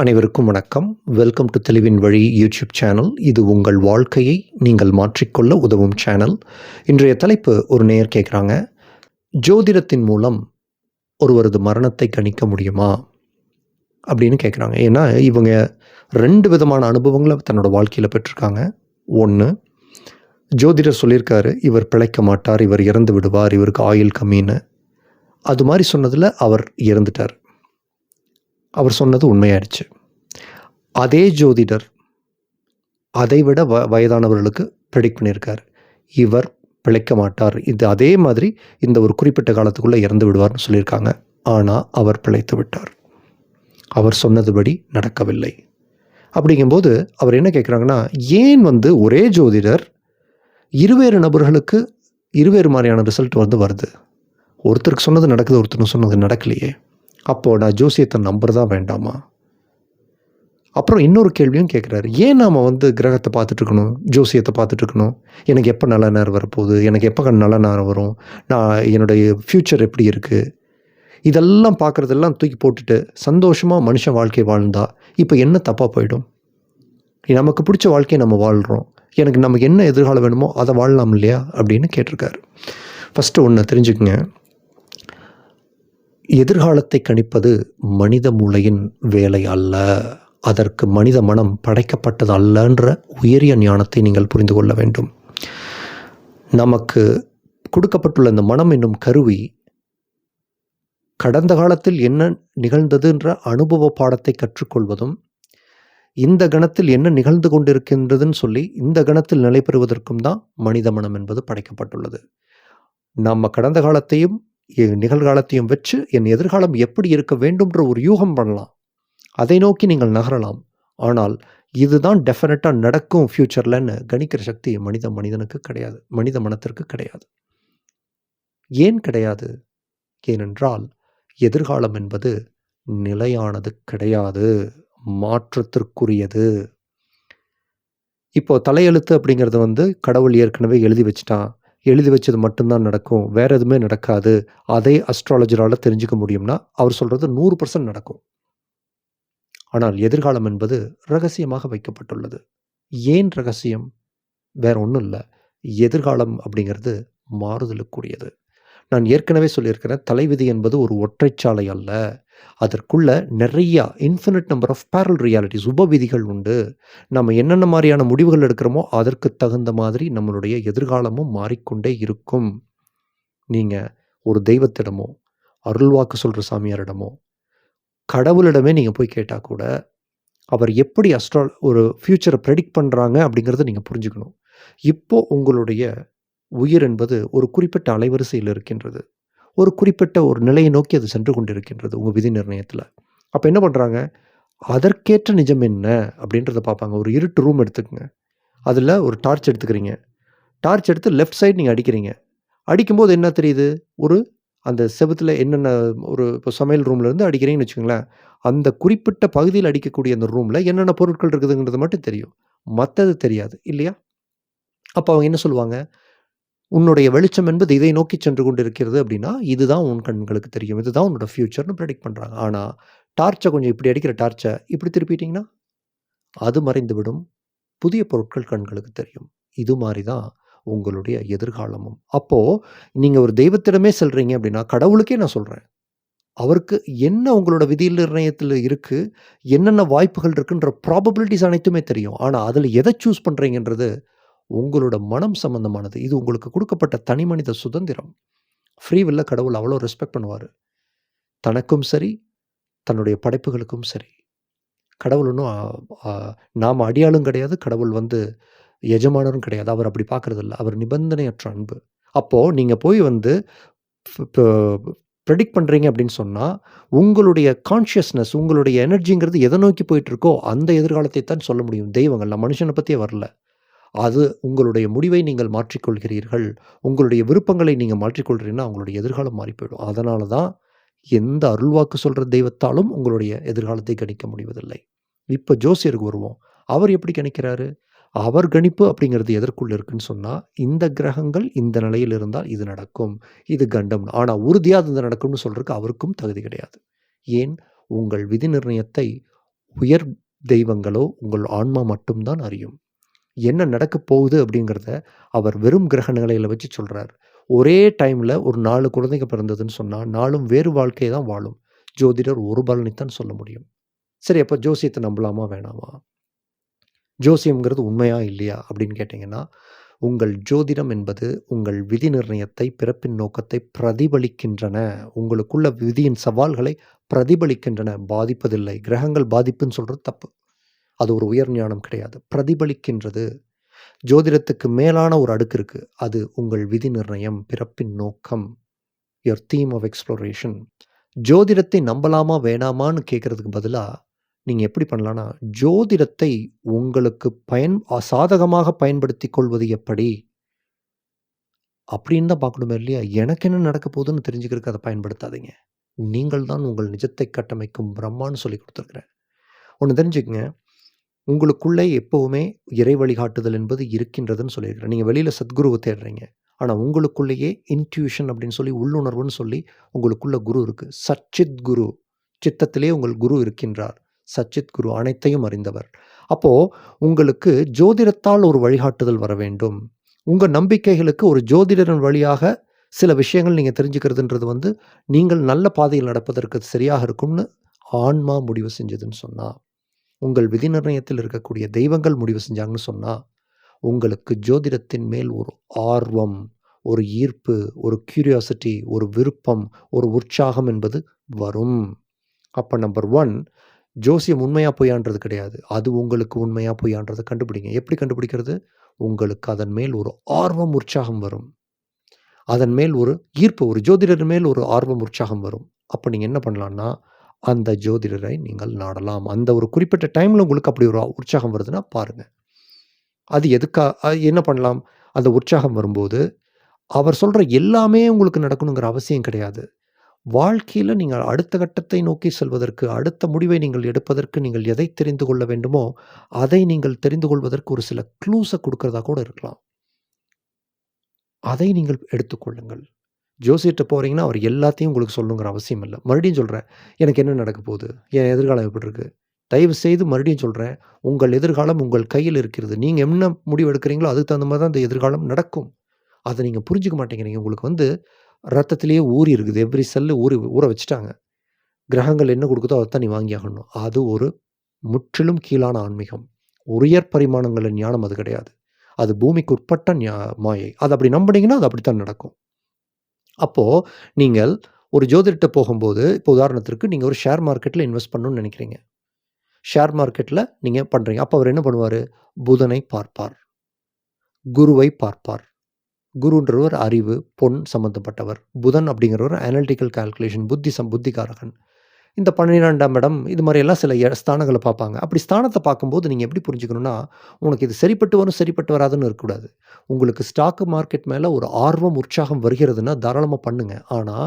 அனைவருக்கும் வணக்கம். Welcome to தெளிவின் வழி யூடியூப் சேனல். இது உங்கள் வாழ்க்கையை நீங்கள் மாற்றிக்கொள்ள உதவும் சேனல். இன்றைய தலைப்பு, ஒரு நேயர் கேட்குறாங்க, ஜோதிடத்தின் மூலம் ஒருவரது மரணத்தை கணிக்க முடியுமா அப்படின்னு கேட்குறாங்க. ஏன்னா இவங்க 2 விதமான அனுபவங்களை தன்னோட வாழ்க்கையில் பெற்றிருக்காங்க. ஒன்று, ஜோதிடர் சொல்லியிருக்காரு, இவர் பிழைக்க மாட்டார், இவர் இறந்து விடுவார், இவருக்கு ஆயுள் கம்மின்னு. அது மாதிரி சொன்னதில் அவர் இறந்துட்டார். அவர் சொன்னது உண்மையாயிடுச்சு. அதே ஜோதிடர் அதைவிட வயதானவர்களுக்கு ப்ரெடிக்ட் பண்ணியிருக்கார், இவர் பிழைக்க மாட்டார், இது அதே மாதிரி இந்த ஒரு குறிப்பிட்ட காலத்துக்குள்ளே இறந்து விடுவார்னு சொல்லியிருக்காங்க. ஆனால் அவர் பிழைத்து விட்டார். அவர் சொன்னதுபடி நடக்கவில்லை. அப்படிங்கும்போது அவர் என்ன கேட்குறாங்கன்னா, ஏன் ஒரே ஜோதிடர் இருவேறு நபர்களுக்கு இருவேறு மாதிரியான ரிசல்ட் வருது? ஒருத்தருக்கு சொன்னது நடக்குது, ஒருத்தருக்கு சொன்னது நடக்கலையே. அப்போது நான் ஜோசியத்தை நம்புறதா வேண்டாமா? அப்புறம் இன்னொரு கேள்வியும் கேட்குறாரு, ஏன் நாம் கிரகத்தை பார்த்துட்ருக்கணும், ஜோசியத்தை பார்த்துட்ருக்கணும்? எனக்கு எப்போ நல்ல நேரம் வரப்போகுது, எனக்கு எப்போ நல்ல நேரம் வரும், நான் என்னுடைய ஃப்யூச்சர் எப்படி இருக்குது, இதெல்லாம் பார்க்குறதெல்லாம் தூக்கி போட்டுட்டு சந்தோஷமாக மனுஷன் வாழ்க்கை வாழ்ந்தா இப்போ என்ன தப்பாக போயிடும்? நமக்கு பிடிச்ச வாழ்க்கையை நம்ம வாழ்கிறோம், நமக்கு என்ன எதிர்காலம் வேணுமோ அதை வாழலாம் இல்லையா அப்படின்னு கேட்டிருக்காரு. ஃபஸ்ட்டு ஒன்று தெரிஞ்சுக்கங்க, எதிர்காலத்தை கணிப்பது மனித மூளையின் வேலை அல்ல. அதற்கு மனித மனம் படைக்கப்பட்டது அல்லன்ற உயரிய ஞானத்தை நீங்கள் புரிந்து கொள்ள வேண்டும். நமக்கு கொடுக்கப்பட்டுள்ள இந்த மனம் என்னும் கருவி கடந்த காலத்தில் என்ன நிகழ்ந்ததுன்ற அனுபவ பாடத்தை கற்றுக்கொள்வதும், இந்த கணத்தில் என்ன நிகழ்ந்து கொண்டிருக்கின்றதுன்னு சொல்லி இந்த கணத்தில் நிலை பெறுவதற்கும் தான் மனித மனம் என்பது படைக்கப்பட்டுள்ளது. நம்ம கடந்த காலத்தையும் நிகழ்காலத்தையும் வச்சு என் எதிர்காலம் எப்படி இருக்க வேண்டும்ன்ற ஒரு யூகம் பண்ணலாம், அதை நோக்கி நீங்கள் நகரலாம். ஆனால் இதுதான் டெஃபினட்டாக நடக்கும் ஃப்யூச்சர்லன்னு கணிக்கிற சக்தி மனிதனுக்கு கிடையாது, மனித மனத்திற்கு கிடையாது. ஏன் கிடையாது? ஏனென்றால் எதிர்காலம் என்பது நிலையானது கிடையாது, மாற்றத்திற்குரியது. இப்போ தலையெழுத்து அப்படிங்கிறது கடவுள் ஏற்கனவே எழுதி வச்சுட்டான், எழுதி வச்சது மட்டும்தான் நடக்கும், வேறு எதுவுமே நடக்காது, அதை அஸ்ட்ராலஜரால் தெரிஞ்சுக்க முடியும்னா அவர் சொல்கிறது 100% நடக்கும். ஆனால் எதிர்காலம் என்பது ரகசியமாக வைக்கப்பட்டுள்ளது. ஏன் ரகசியம்? வேற ஒன்றும் இல்லை. எதிர்காலம் அப்படிங்கிறது மாறுதலுக்குரியது. நான் ஏற்கனவே சொல்லியிருக்கிறேன், தலைவிதி என்பது ஒரு ஒற்றைச்சாலை அல்ல. அதற்குள்ள நிறையா infinite number of parallel realities, உபவிதிகள் உண்டு. நம்ம என்னென்ன மாதிரியான முடிவுகள் எடுக்கிறோமோ அதற்கு தகுந்த மாதிரி நம்மளுடைய எதிர்காலமும் மாறிக்கொண்டே இருக்கும். நீங்கள் ஒரு தெய்வத்திடமோ, அருள்வாக்கு சொல்கிற சாமியாரிடமோ, கடவுளிடமே நீங்கள் போய் கேட்டால் கூட அவர் எப்படி ஒரு ஃப்யூச்சரை ப்ரெடிக்ட் பண்ணுறாங்க அப்படிங்கிறத நீங்கள் புரிஞ்சுக்கணும். இப்போது உங்களுடைய உயிர் என்பது ஒரு குறிப்பிட்ட அலைவரிசையில் இருக்கின்றது, ஒரு குறிப்பிட்ட ஒரு நிலையை நோக்கி அது சென்று கொண்டிருக்கின்றது உங்கள் விதி நிர்ணயத்தில். அப்போ என்ன பண்ணுறாங்க, அதற்கேற்ற நிஜம் என்ன அப்படின்றத பார்ப்பாங்க. ஒரு இருட்டு ரூம் எடுத்துக்கங்க, அதில் ஒரு டார்ச் எடுத்துக்கிறீங்க, டார்ச் எடுத்து லெஃப்ட் சைடு நீங்கள் அடிக்கிறீங்க. அடிக்கும்போது என்ன தெரியுது, ஒரு அந்த செவுத்தில் என்னென்ன, ஒரு இப்போ சமையல் ரூம்லேருந்து அடிக்கிறீங்கன்னு வச்சுக்கோங்களேன், அந்த குறிப்பிட்ட பகுதியில் அடிக்கக்கூடிய அந்த ரூமில் என்னென்ன பொருட்கள் இருக்குதுங்கிறது மட்டும் தெரியும், மற்றது தெரியாது இல்லையா? அப்போ அவங்க என்ன சொல்லுவாங்க, உன்னுடைய வெளிச்சம் என்பது இதை நோக்கி சென்று கொண்டு இருக்கிறது அப்படின்னா இதுதான் உன் கண்களுக்கு தெரியும், இதுதான் உன்னோட ஃப்யூச்சர்னு ப்ரெடிக்ட் பண்ணுறாங்க. ஆனால் டார்ச்சை கொஞ்சம் இப்படி அடிக்கிற டார்ச்சை இப்படி திருப்பிட்டிங்கன்னா அது மறைந்துவிடும், புதிய பொருட்கள் கண்களுக்கு தெரியும். இது மாதிரி தான் உங்களுடைய எதிர்காலமும். அப்போது நீங்கள் ஒரு தெய்வத்திடமே செல்கிறீங்க அப்படின்னா, கடவுளுக்கே நான் சொல்கிறேன், அவருக்கு என்ன உங்களோட விதி நிர்ணயத்தில் இருக்குது, என்னென்ன வாய்ப்புகள் இருக்குன்ற ப்ராபபிலிட்டிஸ் அனைத்துமே தெரியும். ஆனால் அதில் எதை சூஸ் பண்ணுறீங்கன்றது உங்களோட மனம் சம்பந்தமானது. இது உங்களுக்கு கொடுக்கப்பட்ட தனி மனித சுதந்திரம். ஃப்ரீவில்ல கடவுள் அவ்வளோ ரெஸ்பெக்ட் பண்ணுவார், தனக்கும் சரி தன்னுடைய படைப்புகளுக்கும் சரி. கடவுள் ஒன்றும் நாம் அடியாளும் கிடையாது, கடவுள் எஜமானரும் கிடையாது. அவர் அப்படி பார்க்குறது இல்லை, அவர் நிபந்தனையற்ற அன்பு. அப்போது நீங்கள் போய் ப்ரெடிக்ட் பண்ணுறீங்க அப்படின்னு சொன்னால் உங்களுடைய கான்ஷியஸ்னஸ், உங்களுடைய எனர்ஜிங்கிறது எதை நோக்கி போயிட்டுருக்கோ அந்த எதிர்காலத்தை தான் சொல்ல முடியும். தெய்வங்கள், நான் மனுஷனை பற்றியே வரல. அது உங்களுடைய முடிவை நீங்கள் மாற்றிக்கொள்கிறீர்கள், உங்களுடைய விருப்பங்களை நீங்கள் மாற்றிக்கொள்கிறீங்கன்னா உங்களுடைய எதிர்காலம் மாறி போயிடும். அதனால தான் எந்த அருள்வாக்கு சொல்கிற தெய்வத்தாலும் உங்களுடைய எதிர்காலத்தை கணிக்க முடிவதில்லை. இப்போ ஜோசியருக்கு வருவோம். அவர் எப்படி கணிக்கிறாரு? அவர் கணிப்பு அப்படிங்கிறது எதற்குள் இருக்குன்னு சொன்னால், இந்த கிரகங்கள் இந்த நிலையில் இருந்தால் இது நடக்கும், இது கண்டம். ஆனால் உறுதியாக இது நடக்கும்னு சொல்கிறதுக்கு அவருக்கும் தகுதி கிடையாது. ஏன்? உங்கள் விதி நிர்ணயத்தை உயர் தெய்வங்களோ உங்கள் ஆன்மா மட்டும் தான் அறியும். என்ன நடக்கப் போகுது அப்படிங்கிறத அவர் வெறும் கிரக நிலையில வச்சு சொல்றார். ஒரே டைம்ல ஒரு 4 குழந்தைங்க பிறந்ததுன்னு சொன்னா, 4ம் வேறு வாழ்க்கைய தான் வாழும். ஜோதிடர் ஒரு பலனைத்தான் சொல்ல முடியும். சரி, அப்ப ஜோசியத்த நம்பலாமா? வேணாமா? ஜோசியம்ங்கிறது உண்மையா? இல்லையா? அப்படின்னு கேட்டீங்கன்னா, உங்கள் ஜோதிடம் என்பது உங்கள் விதி நிர்ணயத்தை, பிறப்பின் நோக்கத்தை பிரதிபலிக்கின்றன. உங்களுக்குள்ள விதியின் சவால்களை பிரதிபலிக்கின்றன, பாதிப்பதில்லை. கிரகங்கள் பாதிப்புன்னு சொல்றது தப்பு. அது ஒரு உயர் ஞானம் கிடையாது. பிரதிபலிக்கின்றது. ஜோதிடத்துக்கு மேலான ஒரு அடுக்கு இருக்கு. அது உங்கள் விதி நிர்ணயம், பிறப்பின் நோக்கம், யுவர் தீம் ஆஃப் எக்ஸ்ப்ளோரேஷன். ஜோதிடத்தை நம்பலாமா? வேணாமான்னு கேட்கறதுக்கு பதிலா, நீங்க எப்படி பண்ணலான்னா, ஜோதிடத்தை உங்களுக்கு சாதகமாக பயன்படுத்திக் கொள்வது எப்படி? அப்படின்னு தான் பார்க்கணுமே இல்லையா? எனக்கு என்ன நடக்க போகுதுன்னு தெரிஞ்சுக்கிறதுக்கு அத பயன்படுத்தாதீங்க. நீங்கள் தான் உங்கள் நிஜத்தை கட்டமைக்கும் பிரம்மான்னு சொல்லிக் குடுத்துருக்கிறேன். ஒண்ணு தெரிஞ்சுக்கங்க. உங்களுக்குள்ளே எப்பவுமே இறை வழிகாட்டுதல் என்பது இருக்கின்றதுன்னு சொல்லியிருக்கிறேன். நீங்க வெளியில சத்குருவ தேடுறீங்க. ஆனா உங்களுக்குள்ளேயே இன்ட்யூஷன் அப்படின்னு சொல்லி, உள்ளுணர்வுன்னு சொல்லி உங்களுக்குள்ள குரு இருக்கு. சச்சித் குரு. சித்தத்திலே உங்கள் குரு இருக்கின்றார். சச்சித் குரு அனைத்தையும் அறிந்தவர். அப்போ உங்களுக்கு ஜோதிடத்தால் ஒரு வழிகாட்டுதல் வர வேண்டும். உங்க நம்பிக்கைகளுக்கு ஒரு ஜோதிடரின் வழியாக சில விஷயங்கள் நீங்க தெரிஞ்சுக்கிறதுன்றது வந்து, நீங்கள் நல்ல பாதையில் நடப்பதற்கு சரியாக இருக்கும்னு ஆன்மா முடிவு செஞ்சதுன்னு சொன்னா, உங்கள் விதி நிர்ணயத்தில் இருக்கக்கூடிய தெய்வங்கள் முடிவு செஞ்சாங்கன்னு சொன்னா, உங்களுக்கு ஜோதிடத்தின் மேல் ஒரு ஆர்வம், ஒரு ஈர்ப்பு, ஒரு கியூரியாசிட்டி, ஒரு விருப்பம், ஒரு உற்சாகம் என்பது வரும். அப்ப நம்பர் 1, ஜோசியம் உண்மையா பொய்யான்றது கிடையாது. அது உங்களுக்கு உண்மையா பொய்யான்றத கண்டுபிடிங்க. எப்படி கண்டுபிடிக்கிறது? உங்களுக்கு அதன் மேல் ஒரு ஆர்வம், உற்சாகம் வரும். அதன் மேல் ஒரு ஈர்ப்பு, ஒரு ஜோதிடர் மேல் ஒரு ஆர்வம், உற்சாகம் வரும். அப்ப நீங்க என்ன பண்ணலான்னா, அந்த ஜோதிடரை நீங்கள் நாடலாம். அந்த ஒரு குறிப்பிட்ட டைம்ல உங்களுக்கு அப்படி ஒரு உற்சாகம் வருதுன்னா பாருங்க. அது என்ன பண்ணலாம்? அந்த உற்சாகம் வரும்போது, அவர் சொல்ற எல்லாமே உங்களுக்கு நடக்கணுங்கிற அவசியம் கிடையாது. வாழ்க்கையில நீங்கள் அடுத்த கட்டத்தை நோக்கி செல்வதற்கு, அடுத்த முடிவை நீங்கள் எடுப்பதற்கு நீங்கள் எதை தெரிந்து கொள்ள வேண்டுமோ, அதை நீங்கள் தெரிந்து கொள்வதற்கு ஒரு சில க்ளூஸ குடுக்கிறதா கூட இருக்கலாம். அதை நீங்கள் எடுத்துக்கொள்ளுங்கள். ஜோசியர்ட்ட போறீங்கன்னா, அவர் எல்லாத்தையும் உங்களுக்கு சொல்லணுங்கிற அவசியம் இல்ல. மறுபடியும் சொல்றேன். எனக்கு என்ன நடக்க போகுது? என் எதிர்காலம் எப்படி இருக்கு? தயவு செய்து மறுபடியும் சொல்றேன். உங்கள் எதிர்காலம் உங்கள் கையில் இருக்கிறது. நீங்க என்ன முடிவு எடுக்கிறீங்களோ, அதுக்கு தகுந்த மாரி தான் அந்த எதிர்காலம் நடக்கும். அத நீங்க புரிஞ்சுக்க மாட்டேங்கிறீங்க. உங்களுக்கு வந்து ரத்தத்திலேயே ஊறி இருக்குது. எவ்ரி செல்லு ஊற வச்சுட்டாங்க. கிரகங்கள் என்ன குடுக்குதோ அதத்தான் நீ வாங்கியாகணும். அது ஒரு முற்றிலும் கீழான ஆன்மீகம். உயர் பரிமாணங்களின் ஞானம் அது கிடையாது. அது பூமிக்கு உட்பட்ட மாயை. அத அப்படி நம்புனீங்கன்னா, அது அப்படித்தான் நடக்கும். அப்போ நீங்கள் ஒரு ஜோதிடர்ட்ட போகும்போது, இப்போ உதாரணத்திற்கு நீங்க ஒரு ஷேர் மார்க்கெட்ல இன்வெஸ்ட் பண்ணணும்னு நெனைக்கிறீங்க. ஷேர் மார்க்கெட்ல நீங்க பண்றீங்க. அப்ப அவர் என்ன பண்ணுவாரு? புதனை பார்ப்பார். குருவை பார்ப்பார். குருன்றவர் அறிவு, பொன் சம்மந்தப்பட்டவர். புதன் அப்படிங்கிறவர் அனலிட்டிக்கல் கால்குலேஷன், புத்திகாரகன். இந்த 12ஆம் இடம் இது மாரியெல்லாம் சில ஸ்தானங்கள பார்ப்பாங்க. அப்படி ஸ்தானத்த பார்க்கும்போது நீங்க எப்படி புரிஞ்சுக்கணும்னா, உனக்கு இது சரிப்பட்டு வரும், சரிப்பட்டு வராதுன்னு இருக்கக்கூடாது. உங்களுக்கு ஸ்டாக் மார்க்கெட் மேல ஒரு ஆர்வம், உற்சாகம் வருகிறதுன்னா தாராளமா பண்ணுங்க. ஆனா,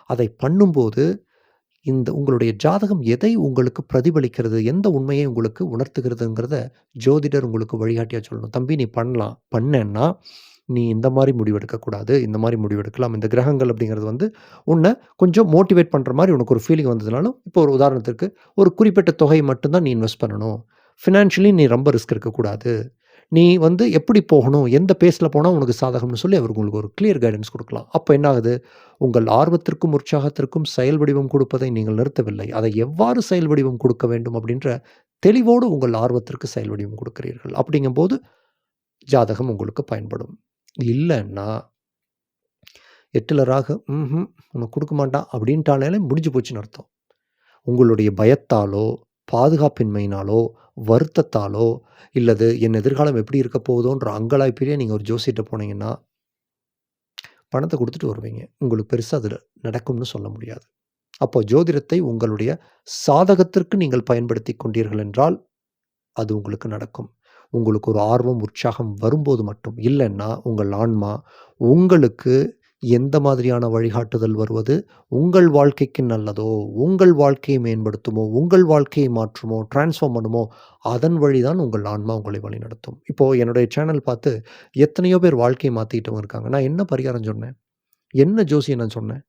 அதை பண்ணும்போது உங்களுடைய ஜாதகம் எதை உங்களுக்கு பிரதிபலிக்கிறது, எந்த உண்மையை உங்களுக்கு உணர்த்துகிறதுங்கிறத ஜோதிடர் உங்களுக்கு வழிகாட்டியா சொல்லணும். "தம்பி நீ பண்ணலாம். பண்ணேன்னா, நீ இந்த மாரி முடிவெடுக்கக்கூடாது. இந்த மாரி முடிவெடுக்கலாம். இந்த கிரகங்கள் அப்படிங்கிறது வந்து உன்ன கொஞ்சம் மோட்டிவேட் பண்ற மாரி உனக்கு ஒரு ஃபீலிங் வந்ததுனாலும், இப்போ ஒரு உதாரணத்திற்கு ஒரு குறிப்பிட்ட தொகை மட்டும் தான் நீ இன்வெஸ்ட் பண்ணணும். ஃபினான்ஷியலி நீ ரொம்ப ரிஸ்க் எடுக்கக்கூடாது. நீ வந்து எப்படி போகணும்? எந்த பேஸ்ல போனா உனக்கு சாதகம்னு சொல்லி அவர் உங்களுக்கு ஒரு கிளியர் கைடன்ஸ் குடுக்கலாம். அப்ப என்ன ஆகுது? உங்கள் ஆர்வத்திற்கும், உற்சாகத்திற்கும் செயல் வடிவம் கொடுப்பதை நீங்கள் நிறுத்தவில்லை. அதை எவ்வாறு செயல் வடிவம் கொடுக்க வேண்டும் அப்படின்ற தெளிவோடு உங்கள் ஆர்வத்திற்கு செயல் வடிவம் கொடுக்கிறீர்கள். அப்படிங்கும்போது ஜாதகம் உங்களுக்கு பயன்படும். இல்லன்னா 8ல ராகு உனக்கு குடுக்க மாட்டான் அப்படின்ட்டாலே முடிஞ்சு போச்சுன்னு அர்த்தம். உங்களுடைய பயத்தாலோ, பாதுகாப்பின்மையினாலோ, வருத்தத்தாலோ, இல்லது என் எதிர்காலம் எப்படி இருக்க போகுதோன்ற அங்கலாய்ப்பிலே நீங்க ஒரு ஜோசியர்ட்ட போனீங்கன்னா, பணத்த குடுத்துட்டு வருவீங்க. உங்களுக்கு பெருசா அதுல நடக்கும்னு சொல்ல முடியாது. அப்போ ஜோதிடத்தை உங்களுடைய சாதகத்திற்கு நீங்கள் பயன்படுத்திக் கொண்டீர்கள் என்றால், அது உங்களுக்கு நடக்கும். உங்களுக்கு ஒரு ஆர்வம், உற்சாகம் வரும்போது மட்டும். இல்லன்னா, உங்கள் ஆன்மா உங்களுக்கு எந்த மாதிரியான வழிகாட்டுதல் வருவது, உங்கள் வாழ்க்கைக்கு நல்லதோ, உங்கள் வாழ்க்கையை மேம்படுத்துமோ, உங்கள் வாழ்க்கையை மாற்றுமோ, டிரான்ஸ்ஃபார்ம் பண்ணுமோ, அதன் வழி தான் உங்கள் ஆன்மா உங்களை வழிநடத்தும். இப்போ என்னுடைய சேனல் பார்த்து எத்தனையோ பேர் வாழ்க்கைய மாத்திக்கிட்டவங்க இருக்காங்க. நான் என்ன பரிகாரம் சொன்னேன்? என்ன ஜோசியம் நான் சொன்னேன்?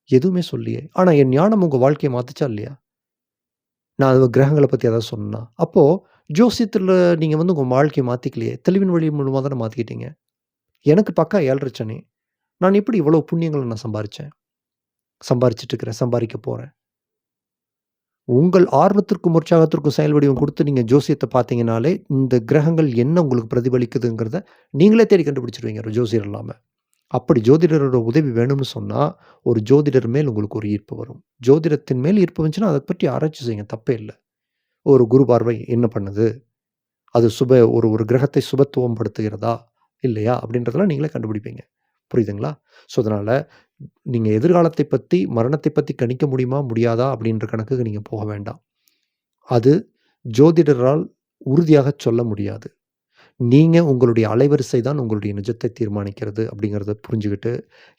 எதுவுமே சொல்லலியே. ஆனா என் ஞானம் உங்க வாழ்க்கைய மாத்துச்சா இல்லையா? நான் அது கிரகங்கள பத்தி ஏதாவது சொன்னேனா? அப்போ ஜோசியத்துல நீங்க வந்து உங்க வாழ்க்கைய மாத்திக்கலையே! தெளிவின் வழி மூலமா தானே மாத்திக்கிட்டீங்க. எனக்கு பக்கா 7 சனி. நான் எப்படி இவ்வளோ புண்ணியங்கள நான் சம்பாரிச்சேன்? சம்பாரிச்சுட்டு இருக்கிறேன், சம்பாரிக்க போறேன். உங்கள் ஆர்வத்திற்கும், உற்சாகத்திற்கும் செயல் வடிவம் குடுத்து நீங்க ஜோசியத்த பார்த்தீங்கனாலே, இந்த கிரகங்கள் என்ன உங்களுக்கு பிரதிபலிக்குதுங்கிறத நீங்களே தேடி கண்டுபிடிச்சுருவீங்க, ஒரு ஜோசியர் இல்லாம. அப்படி ஜோதிடரோட உதவி வேணும்னு சொன்னா, ஒரு ஜோதிடர் மேல் உங்களுக்கு ஒரு ஈர்ப்பு வரும். ஜோதிடத்தின் மேல் ஈர்ப்பு வந்துச்சுன்னா, அத பற்றி ஆராய்ச்சி செய்யுங்க. தப்பே இல்ல. ஒரு குரு பார்வை என்ன பண்ணுது? அது ஒரு ஒரு கிரகத்தை சுபத்துவம் படுத்துகிறதா? இல்லையா? அப்படின்றதெல்லாம் நீங்களே கண்டுபிடிப்பீங்க. புரியுதுங்களா? ஸோ, அதனால நீங்க எதிர்காலத்தை பத்தி, மரணத்தை பத்தி கணிக்க முடியுமா? முடியாதா? அப்படின்ற கணக்குக்கு நீங்க போக வேண்டாம். அது ஜோதிடரால் உறுதியாகச் சொல்ல முடியாது. நீங்க உங்களுடைய அலைவரிசை தான் உங்களுடைய நிஜத்தை தீர்மானிக்கிறது அப்படிங்கிறத புரிஞ்சுகிட்டு,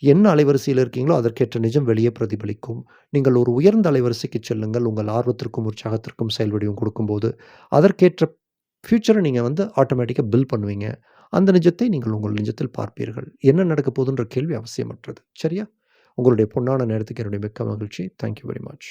என்ன அலைவரிசையில இருக்கீங்களோ அதற்கேற்ற நிஜம் வெளியே பிரதிபலிக்கும். நீங்கள் ஒரு உயர்ந்த அலைவரிசைக்குச் செல்லுங்கள். உங்கள் ஆர்வத்திற்கும், உற்சாகத்திற்கும் செயல் வடிவம் கொடுக்கும்போது, அதற்கேற்ற ஃபியூச்சர நீங்க வந்து ஆட்டோமேட்டிக்கா பில்ட் பண்ணுவீங்க. அந்த நிஜத்தை நீங்கள் உங்கள் நிஜத்தில் பார்ப்பீர்கள். என்ன நடக்கப் போகுதுன்ற கேள்வி அவசியமற்றது. சரியா? உங்களுடைய பொன்னான நேரத்துக்கு என்னுடைய மிக்க மகிழ்ச்சி. Thank you very much.